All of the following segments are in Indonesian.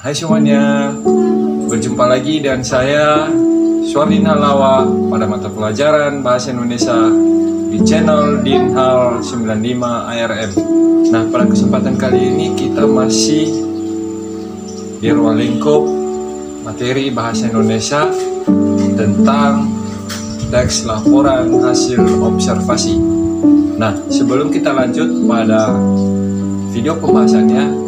Hai semuanya, berjumpa lagi dengan saya Suardin Halawa pada mata pelajaran Bahasa Indonesia di channel Dinhal 95 ARM. Nah, pada kesempatan kali ini kita masih di ruang lingkup materi Bahasa Indonesia tentang teks laporan hasil observasi. Nah, sebelum kita lanjut pada video pembahasannya,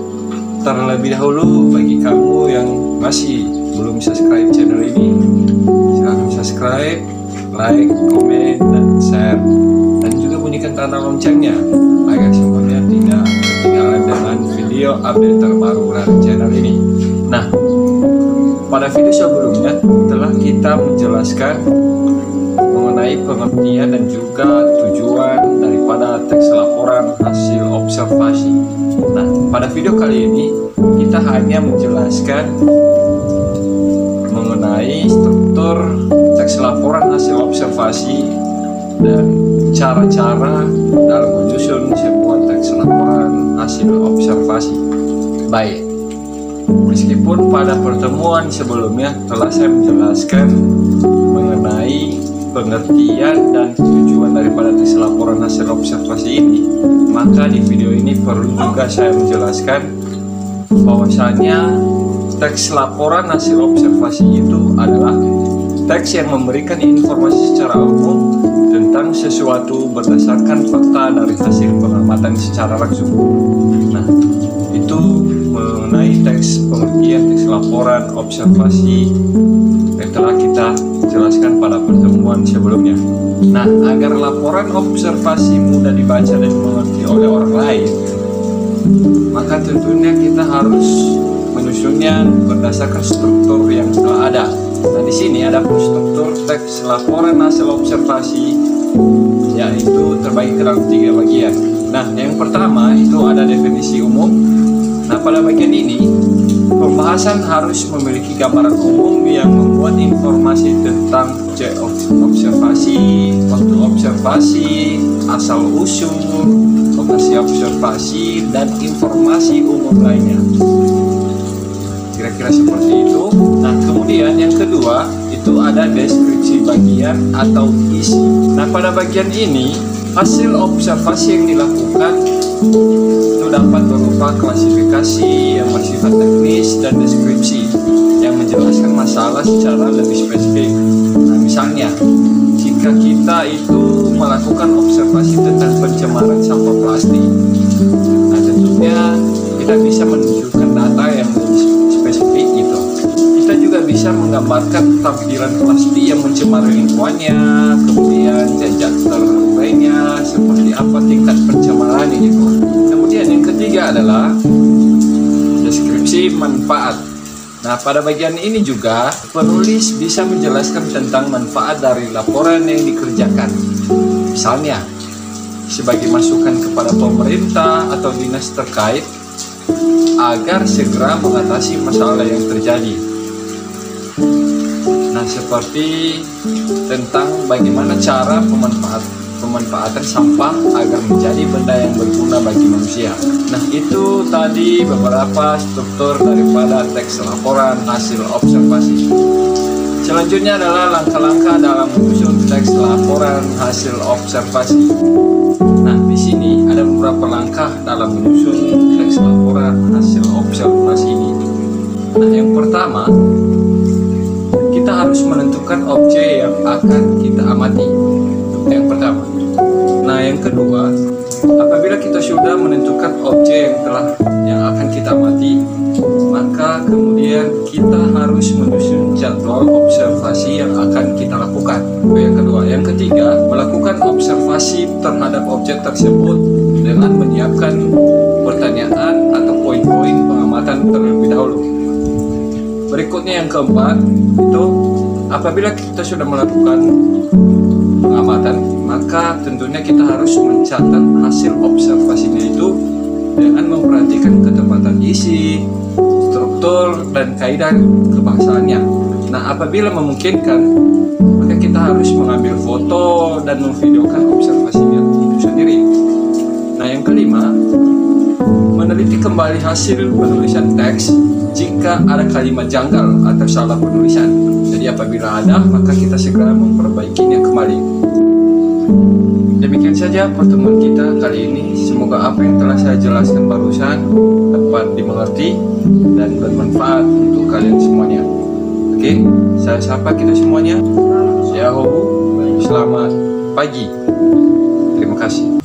terlebih dahulu bagi kamu yang masih belum subscribe channel ini, silahkan subscribe, like, komen, dan share, dan juga bunyikan tanda loncengnya agar semuanya tidak ketinggalan dengan video update terbaru dari channel ini. Nah, pada video sebelumnya telah kita menjelaskan mengenai pengertian dan juga tujuan daripada teks laporan hasil observasi. Nah, pada video kali ini kita hanya menjelaskan mengenai struktur teks laporan hasil observasi dan cara-cara dalam menyusun sebuah teks laporan hasil observasi. Baik, meskipun pada pertemuan sebelumnya telah saya menjelaskan mengenai pengertian dan tujuan daripada teks laporan hasil observasi ini, maka di video ini perlu juga saya menjelaskan bahwasanya teks laporan hasil observasi itu adalah teks yang memberikan informasi secara umum tentang sesuatu berdasarkan fakta dari hasil pengamatan secara langsung. Nah, itu mengenai teks pengertian teks laporan observasi yang telah kita jelaskan pada pertemuan sebelumnya. Nah, agar laporan observasi mudah dibaca dan dimengerti oleh orang lain, maka tentunya kita harus menyusunnya berdasarkan struktur yang telah ada. Nah, di sini ada struktur teks laporan hasil observasi, yaitu terbagi ke dalam 3 bagian. Nah, yang pertama itu ada definisi umum. Nah, pada bagian ini pembahasan harus memiliki gambaran umum yang memuat informasi tentang objek observasi, waktu observasi, asal-usul, lokasi observasi, dan informasi umum lainnya. Kira-kira seperti itu. Nah, kemudian yang kedua itu ada deskripsi bagian atau isi. Nah, pada bagian ini hasil observasi yang dilakukan itu dapat berupa klasifikasi yang bersifat teknis dan deskripsi yang menjelaskan masalah secara lebih spesifik. Nah, misalnya jika kita itu melakukan observasi tentang pencemaran sampah plastik, nah tentunya kita bisa menunjukkan data yang lebih spesifik gitu. Kita juga bisa menggambarkan tampilan plastik yang mencemari lingkungannya, kemudian jejak terurainya, seperti apa tingkat pencemarannya gitu. Kemudian yang ketiga adalah deskripsi manfaat. Nah, pada bagian ini juga penulis bisa menjelaskan tentang manfaat dari laporan yang dikerjakan. Misalnya, sebagai masukan kepada pemerintah atau dinas terkait agar segera mengatasi masalah yang terjadi. Nah, seperti tentang bagaimana cara pemanfaatan sampah agar menjadi benda yang berguna bagi manusia. Nah, itu tadi beberapa struktur daripada teks laporan hasil observasi. Selanjutnya adalah langkah-langkah dalam menyusun teks laporan hasil observasi. Nah, di sini ada beberapa langkah dalam menyusun teks laporan hasil observasi ini. Nah, yang pertama, kita harus menentukan objek yang akan kita amati. Yang pertama. Nah, yang kedua, apabila kita sudah menentukan objek yang akan kita amati, maka kemudian kita harus menyusun jadwal observasi yang akan kita lakukan. Itu yang kedua. Yang ketiga, melakukan observasi terhadap objek tersebut dengan menyiapkan pertanyaan atau poin-poin pengamatan terlebih dahulu. Berikutnya yang keempat, itu apabila kita sudah melakukan pengamatan, maka tentunya kita harus mencatat hasil observasinya itu dengan memperhatikan ketepatan isi, struktur, dan kaidah kebahasaannya. Nah, apabila memungkinkan, maka kita harus mengambil foto dan memvideokan observasinya itu sendiri. Nah, yang kelima, meneliti kembali hasil penulisan teks jika ada kalimat janggal atau salah penulisan. Jadi apabila ada, maka kita segera memperbaikinya kembali. Demikian saja pertemuan kita kali ini. Semoga apa yang telah saya jelaskan barusan dapat dimengerti dan bermanfaat untuk kalian semuanya. Oke, saya sapa kita semuanya. Yahoo, selamat pagi. Terima kasih.